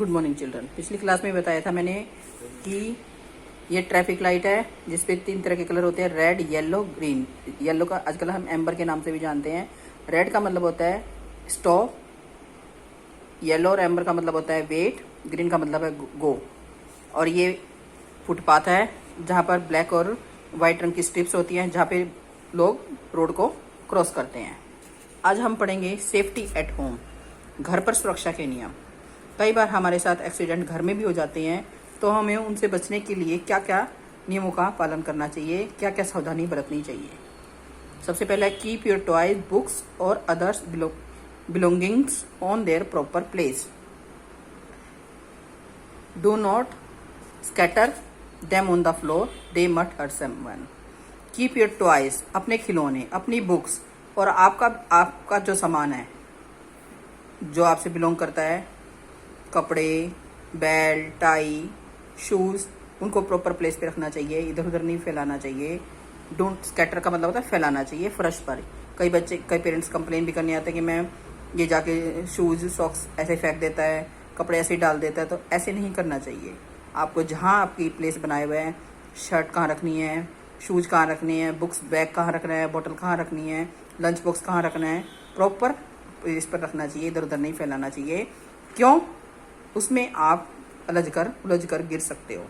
Good morning children. पिछली class में बताया था मैंने कि ये ट्रैफिक लाइट है जिसपे 3 तरह के कलर होते हैं, रेड, येलो, ग्रीन। येलो का आजकल हम एम्बर के नाम से भी जानते हैं। रेड का मतलब होता है स्टॉप, येलो और एम्बर का मतलब होता है वेट, ग्रीन का मतलब है गो। और ये फुटपाथ है जहाँ पर ब्लैक और वाइट रंग की स्ट्रिप्स होती हैं जहाँ पे लोग रोड को क्रॉस करते हैं। आज हम पढ़ेंगे सेफ्टी एट होम, घर पर सुरक्षा के नियम। कई बार हमारे साथ एक्सीडेंट घर में भी हो जाते हैं, तो हमें उनसे बचने के लिए क्या क्या नियमों का पालन करना चाहिए, क्या क्या सावधानी बरतनी चाहिए। सबसे पहले कीप योर टॉयज, बुक्स और others belongings on their proper place. Do not scatter them on the floor, they might hurt someone. Keep your toys, अपने खिलौने, अपनी बुक्स और आपका जो सामान है जो आपसे बिलोंग करता है, कपड़े, बेल्ट, टाई, शूज़, उनको प्रॉपर प्लेस पे रखना चाहिए, इधर उधर नहीं फैलाना चाहिए। डोंट स्कैटर का मतलब होता है फैलाना चाहिए फर्श पर। कई पेरेंट्स कंप्लेन भी करने आते हैं कि मैं ये जाके शूज़ सॉक्स ऐसे फेंक देता है, कपड़े ऐसे डाल देता है, तो ऐसे नहीं करना चाहिए। आपको जहाँ आपकी प्लेस बनाए हुए हैं, शर्ट कहाँ रखनी है, शूज़ कहाँ रखनी है, बुक्स बैग कहाँ रखना है, बोतल कहाँ रखनी है, लंच बॉक्स कहाँ रखना है, प्रॉपर प्लेस पर रखना चाहिए, इधर उधर नहीं फैलाना चाहिए। क्यों? उसमें आप उलझ कर गिर सकते हो।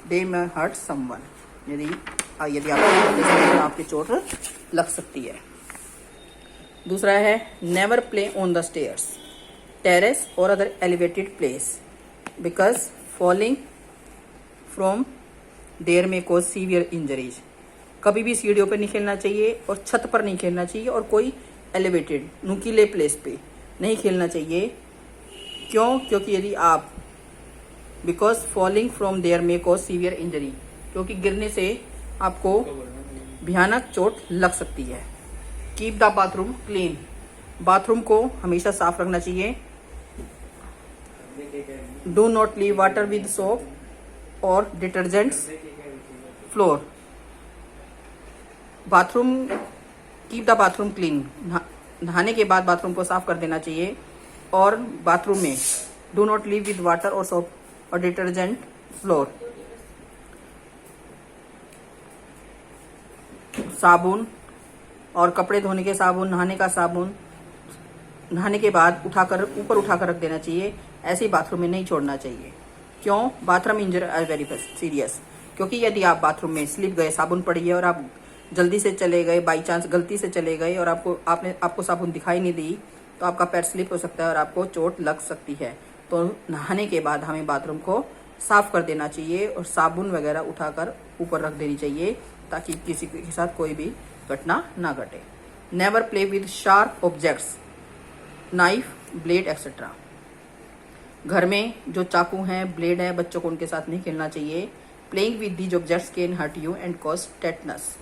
दे मे हर्ट समवन, यदि आपके चोट लग सकती है। दूसरा है never play on the stairs, terrace और other elevated place because falling from there may cause severe injuries. कभी भी सीढ़ियों पर नहीं खेलना चाहिए और छत पर नहीं खेलना चाहिए और कोई एलिवेटेड नुकीले प्लेस पे नहीं खेलना चाहिए। क्यों? क्योंकि यदि आप because falling from there may cause severe injury, क्योंकि गिरने से आपको भयानक चोट लग सकती है। Keep the bathroom clean, bathroom को हमेशा साफ रखना चाहिए। Do not leave water with soap और detergents floor. Bathroom, keep the bathroom clean, नहाने के बाद बाथरूम को साफ कर देना चाहिए। और बाथरूम में do not leave with water और सोप और डिटर्जेंट फ्लोर। साबुन और कपड़े धोने के साबुन, नहाने का साबुन नहाने के बाद ऊपर उठाकर रख देना चाहिए, ऐसे ही बाथरूम में नहीं छोड़ना चाहिए। क्यों? Bathroom injury are very serious, क्योंकि यदि आप बाथरूम में स्लिप गए, साबुन पड़ी है और आप जल्दी से चले गए, बाई चांस गलती से चले गए और आपको साबुन दिखाई नहीं दी, तो आपका पैर स्लिप हो सकता है और आपको चोट लग सकती है। तो नहाने के बाद हमें बाथरूम को साफ कर देना चाहिए और साबुन वगैरह उठाकर ऊपर रख देनी चाहिए ताकि किसी के साथ कोई भी घटना ना घटे। Never play with sharp objects, knife, blade etcetera. घर में जो चाकू हैं, ब्लेड है, बच्चों को उनके साथ नहीं खेलना चाहिए। Playing with these objects can hurt you and cause tetanus,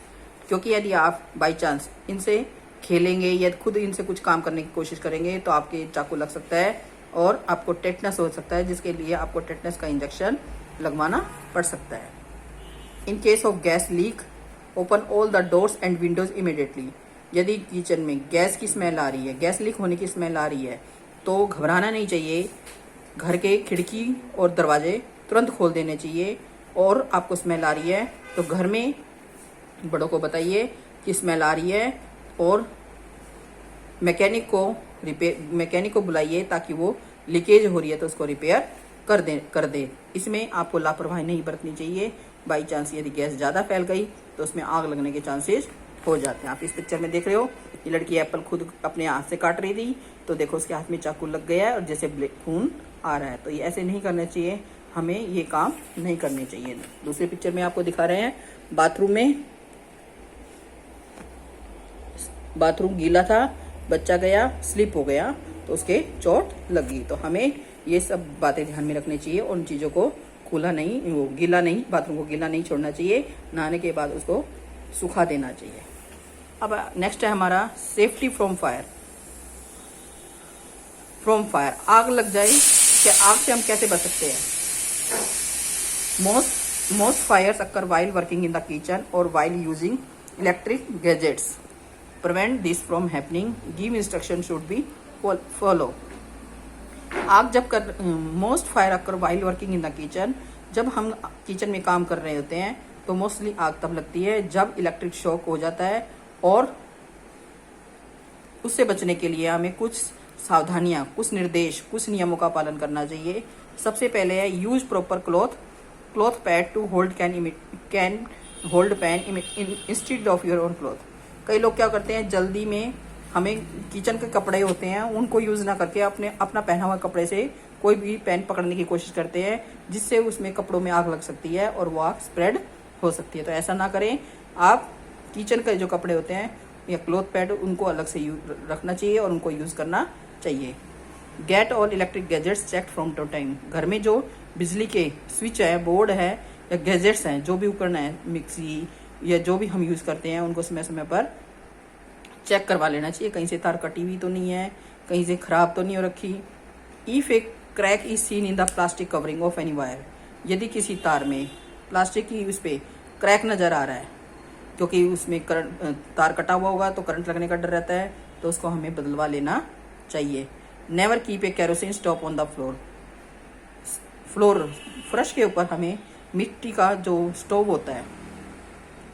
क्योंकि यदि आप बाई चांस इनसे खेलेंगे या खुद इनसे कुछ काम करने की कोशिश करेंगे तो आपके चाकू लग सकता है और आपको टेटनस हो सकता है, जिसके लिए आपको टेटनस का इंजेक्शन लगवाना पड़ सकता है। In case of gas leak, open all the doors and Windows immediately. यदि किचन में गैस की स्मेल आ रही है, गैस लीक होने की स्मेल आ रही है, तो घबराना नहीं चाहिए। घर के खिड़की और दरवाजे तुरंत खोल देने चाहिए। और आपको स्मेल आ रही है तो घर में बड़ों को बताइए कि स्मेल आ रही है और मैकेनिक को बुलाइए ताकि वो लीकेज हो रही है तो उसको रिपेयर कर दे। इसमें आपको लापरवाही नहीं बरतनी चाहिए। बाई चांस यदि गैस ज़्यादा फैल गई तो उसमें आग लगने के चांसेस हो जाते हैं। आप इस पिक्चर में देख रहे हो, ये लड़की एप्पल खुद अपने हाथ से काट रही थी, तो देखो उसके हाथ में चाकू लग गया है और जैसे खून आ रहा है। तो ये ऐसे नहीं करना चाहिए, हमें ये काम नहीं करने चाहिए। दूसरे पिक्चर में आपको दिखा रहे हैं, बाथरूम गीला था, बच्चा गया, स्लिप हो गया तो उसके चोट लगी। तो हमें ये सब बातें ध्यान में रखनी चाहिए और उन चीज़ों को बाथरूम को गीला नहीं छोड़ना चाहिए। नहाने के बाद उसको सुखा देना चाहिए। अब नेक्स्ट है हमारा सेफ्टी फ्रॉम फायर। आग लग जाए, क्या आग से हम कैसे बच सकते हैं? Most fires occur while working in the kitchen और while using electric gadgets. prevent this from happening, give instruction should be follow. आग जब कर most fire occur while working in the kitchen, जब हम किचन में काम कर रहे होते हैं तो मोस्टली आग तब लगती है जब इलेक्ट्रिक शॉक हो जाता है। और उससे बचने के लिए हमें कुछ सावधानियां, कुछ निर्देश, कुछ नियमों का पालन करना चाहिए। सबसे पहले है use proper cloth pad to hold can hold pan instead of your own cloth. कई लोग क्या करते हैं, जल्दी में हमें किचन के कपड़े होते हैं उनको यूज ना करके अपना पहना हुआ कपड़े से कोई भी पैन पकड़ने की कोशिश करते हैं, जिससे उसमें कपड़ों में आग लग सकती है और वो आग स्प्रेड हो सकती है। तो ऐसा ना करें। आप किचन के जो कपड़े होते हैं या क्लॉथ पैड उनको अलग से रखना चाहिए और उनको यूज करना चाहिए। Get all electric gadgets check from to time. घर में जो बिजली के स्विच है, बोर्ड है या गैजेट्स हैं, जो भी उपकरण है, मिक्सी या जो भी हम यूज करते हैं, उनको समय समय पर चेक करवा लेना चाहिए। कहीं से तार कटी हुई तो नहीं है, कहीं से खराब तो नहीं हो रखी। If A crack is seen in the plastic covering of any wire, यदि किसी तार में प्लास्टिक की उस पर क्रैक नजर आ रहा है, क्योंकि उसमें तार कटा हुआ होगा तो करंट लगने का डर रहता है, तो उसको हमें बदलवा लेना चाहिए। Never keep a kerosene stop on the floor. फर्श के ऊपर हमें मिट्टी का जो स्टोव होता है,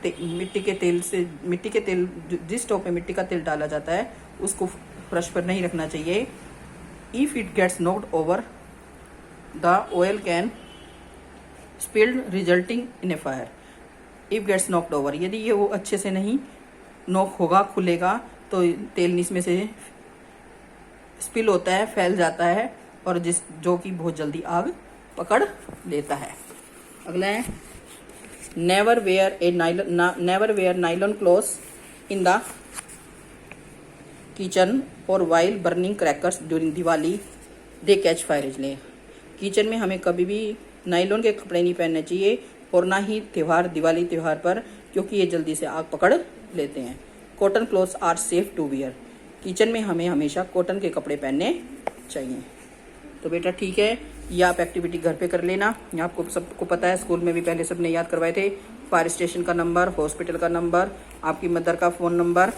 मिट्टी के तेल जिस स्टोव पे मिट्टी का तेल डाला जाता है उसको फर्श पर नहीं रखना चाहिए। If it gets knocked over the oil can spilled resulting in a fire. If gets knocked over, यदि ये वो अच्छे से नहीं नॉक होगा, खुलेगा, तो तेल इसमें से स्पिल होता है, फैल जाता है और जो कि बहुत जल्दी आग पकड़ लेता है। अगला है never wear nylon clothes in the kitchen और while burning crackers during Diwali they catch fire easily. Kitchen में हमें कभी भी नाइलॉन के कपड़े नहीं पहनने चाहिए और ना ही दिवाली त्यौहार पर, क्योंकि ये जल्दी से आग पकड़ लेते हैं। Cotton clothes are safe to wear. Kitchen में हमें हमेशा कॉटन के कपड़े पहनने चाहिए। तो बेटा ठीक है, ये आप एक्टिविटी घर पे कर लेना। ये आपको सबको पता है, स्कूल में भी पहले सबने याद करवाए थे। फायर स्टेशन का नंबर, हॉस्पिटल का नंबर, आपकी मदर का फ़ोन नंबर,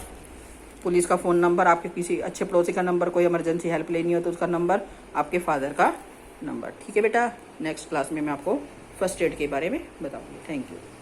पुलिस का फ़ोन नंबर, आपके किसी अच्छे पड़ोसी का नंबर, कोई इमरजेंसी हेल्प लेनी हो तो उसका नंबर, आपके फादर का नंबर। ठीक है बेटा, नेक्स्ट क्लास में मैं आपको फर्स्ट एड के बारे में बताऊंगी। Thank you.